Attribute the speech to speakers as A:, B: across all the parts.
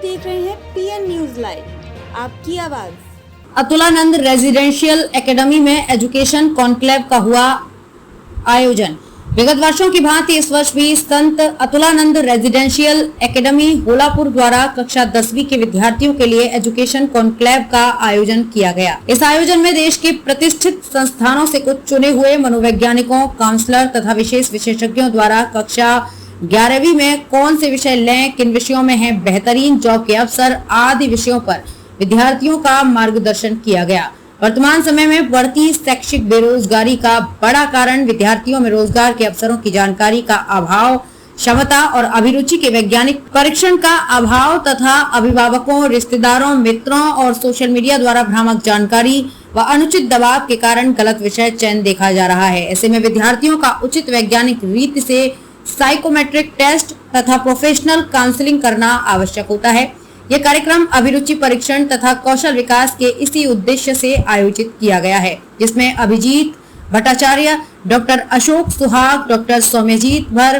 A: देख रहे हैं पीएन न्यूज लाइव, आपकी आवाज।
B: अतुलानंद रेजिडेंशियल एकेडमी में एजुकेशन कॉन्क्लेव का हुआ आयोजन। विगत वर्षों की भांति इस वर्ष भी संत अतुलानंद रेजिडेंशियल एकेडमी होलापुर द्वारा कक्षा 10वीं के विद्यार्थियों के लिए एजुकेशन कॉन्क्लेव का आयोजन किया गया। इस आयोजन में देश के प्रतिष्ठित संस्थानों से कुछ चुने हुए मनोवैज्ञानिकों, काउंसलर तथा विशेष विशेषज्ञों द्वारा कक्षा 11वीं में कौन से विषय लें, किन विषयों में है बेहतरीन जॉब के अवसर आदि विषयों पर विद्यार्थियों का मार्गदर्शन किया गया। वर्तमान समय में बढ़ती शैक्षिक बेरोजगारी का बड़ा कारण विद्यार्थियों में रोजगार के अवसरों की जानकारी का अभाव, क्षमता और अभिरुचि के वैज्ञानिक परीक्षण का अभाव तथा अभिभावकों, रिश्तेदारों, मित्रों और सोशल मीडिया द्वारा भ्रामक जानकारी व अनुचित दबाव के कारण गलत विषय चयन देखा जा रहा है। ऐसे में विद्यार्थियों का उचित वैज्ञानिक रीति से साइकोमेट्रिक टेस्ट तथा प्रोफेशनल काउंसलिंग करना आवश्यक होता है। यह कार्यक्रम अभिरुचि परीक्षण तथा कौशल विकास के इसी उद्देश्य से आयोजित किया गया है, जिसमें अभिजीत भट्टाचार्य, डॉक्टर अशोक सुहाग, डॉक्टर सौम्यजीत भर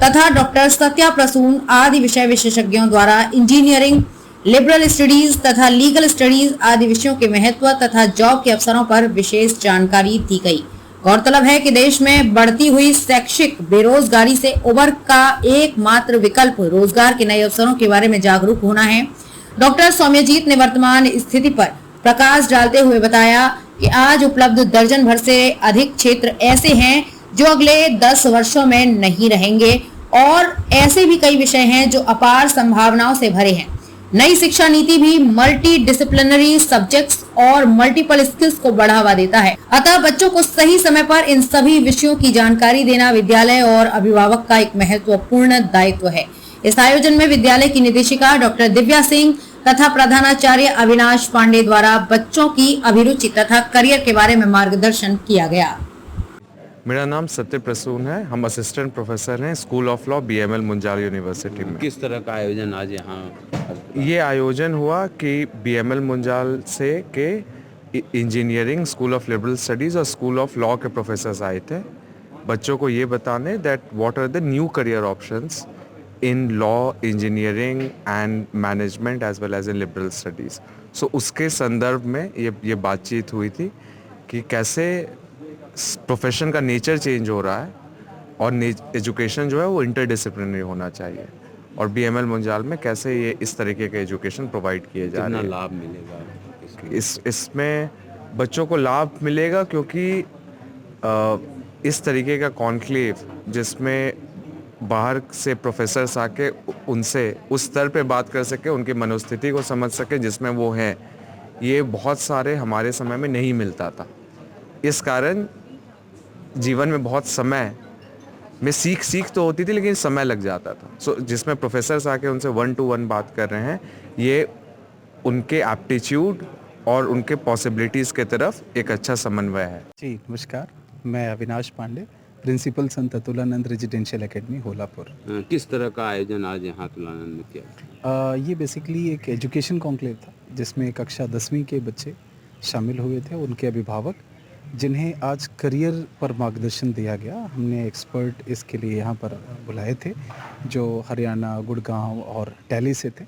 B: तथा डॉक्टर सत्या प्रसून आदि विषय विशेषज्ञों द्वारा इंजीनियरिंग, लिबरल स्टडीज तथा लीगल स्टडीज आदि विषयों के महत्व तथा जॉब के अवसरों पर विशेष जानकारी दी गई। गौरतलब है कि देश में बढ़ती हुई शैक्षिक बेरोजगारी से उबर का एकमात्र विकल्प रोजगार के नए अवसरों के बारे में जागरूक होना है। डॉक्टर सौम्यजीत ने वर्तमान स्थिति पर प्रकाश डालते हुए बताया कि आज उपलब्ध दर्जन भर से अधिक क्षेत्र ऐसे हैं जो अगले 10 वर्षों में नहीं रहेंगे और ऐसे भी कई विषय हैं जो अपार संभावनाओं से भरे हैं। नई शिक्षा नीति भी मल्टी डिसिप्लिनरी सब्जेक्ट्स और मल्टीपल स्किल्स को बढ़ावा देता है। अतः बच्चों को सही समय पर इन सभी विषयों की जानकारी देना विद्यालय और अभिभावक का एक महत्वपूर्ण दायित्व है। इस आयोजन में विद्यालय की निदेशिका डॉक्टर दिव्या सिंह तथा प्रधानाचार्य अविनाश पांडे द्वारा बच्चों की अभिरुचि तथा करियर के बारे में मार्गदर्शन किया गया।
C: मेरा नाम सत्य प्रसून है। हम असिस्टेंट प्रोफेसर हैं school of law BML Munjal university में।
D: किस तरह का आयोजन आज यहाँ?
C: ये आयोजन हुआ कि BML मुंजाल से के engineering, school of liberal studies और स्कूल ऑफ लॉ के प्रोफेसर्स आए थे बच्चों को ये बताने that what are the new career options in law, engineering and management as well as in liberal studies. So उसके संदर्भ में ये बातचीत हुई थी कि कैसे प्रोफेशन का नेचर चेंज हो रहा है और एजुकेशन जो है वो इंटरडिसिप्लिनरी होना चाहिए और BML मुंजाल में कैसे ये इस तरीके के एजुकेशन प्रोवाइड किए जा रहे हैं।
D: लाभ मिलेगा
C: इसमें बच्चों को लाभ मिलेगा क्योंकि इस तरीके का कॉन्क्लेव जिसमें बाहर से प्रोफेसर्स आके उनसे उस स्तर पे बात कर सके, उनकी मनोस्थिति को समझ सके जिसमें वो हैं, ये बहुत सारे हमारे समय में नहीं मिलता था। इस कारण जीवन में बहुत समय में सीख तो होती थी लेकिन समय लग जाता था। सो जिसमें प्रोफेसर्स आके उनसे 1 to 1 बात कर रहे हैं, ये उनके एप्टीट्यूड और उनके पॉसिबिलिटीज़ के तरफ एक अच्छा समन्वय है।
E: जी नमस्कार, मैं अविनाश पांडे, प्रिंसिपल संत अतुलानंद रेजिडेंशियल एकेडमी होलापुर।
D: किस तरह का आयोजन आज यहाँ अतुलानंद में किया?
E: ये बेसिकली एक एजुकेशन कॉन्क्लेव था जिसमें कक्षा 10वीं के बच्चे शामिल हुए थे, उनके अभिभावक, जिन्हें आज करियर पर मार्गदर्शन दिया गया। हमने एक्सपर्ट इसके लिए यहाँ पर बुलाए थे जो हरियाणा, गुड़गांव और दिल्ली से थे,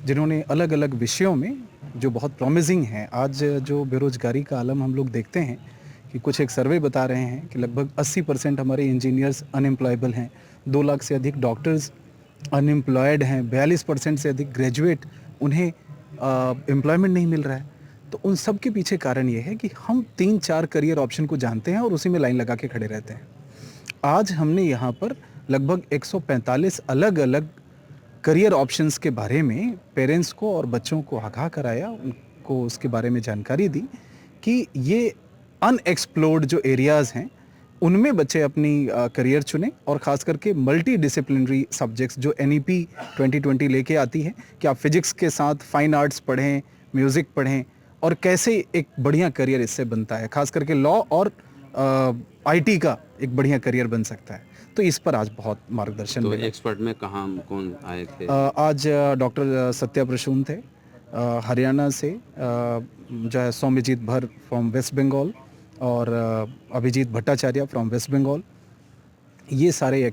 E: जिन्होंने अलग अलग विषयों में जो बहुत प्रॉमिसिंग हैं। आज जो बेरोजगारी का आलम हम लोग देखते हैं कि कुछ एक सर्वे बता रहे हैं कि लगभग 80% हमारे इंजीनियर्स अनएम्प्लॉयबल हैं, 2 लाख से अधिक डॉक्टर्स अनएम्प्लॉयड हैं, 42% से अधिक ग्रेजुएट, उन्हें एम्प्लॉयमेंट नहीं मिल रहा है। तो उन सब के पीछे कारण ये है कि हम 3-4 करियर ऑप्शन को जानते हैं और उसी में लाइन लगा के खड़े रहते हैं। आज हमने यहाँ पर लगभग 145 अलग अलग करियर ऑप्शंस के बारे में पेरेंट्स को और बच्चों को आगाह कराया, उनको उसके बारे में जानकारी दी कि ये अनएक्सप्लोर्ड जो एरियाज़ हैं उनमें बच्चे अपनी करियर चुनें और ख़ास करके मल्टी डिसिप्लिनरी सब्जेक्ट्स जो NEP 2020 लेके आती है कि आप फिजिक्स के साथ फाइन आर्ट्स पढ़ें, म्यूज़िक पढ़ें और कैसे एक बढ़िया करियर इससे बनता है, खास करके लॉ और IT का एक बढ़िया करियर बन सकता है। तो इस पर आज बहुत मार्गदर्शन
D: तो
E: मिला।
D: एक्सपर्ट में कहाँ कौन आए थे?
E: आज डॉक्टर सत्या प्रसून थे हरियाणा से, जो है सौम्यजीत भर फ्रॉम वेस्ट बंगाल और अभिजीत भट्टाचार्य फ्रॉम वेस्ट बंगाल। ये सारे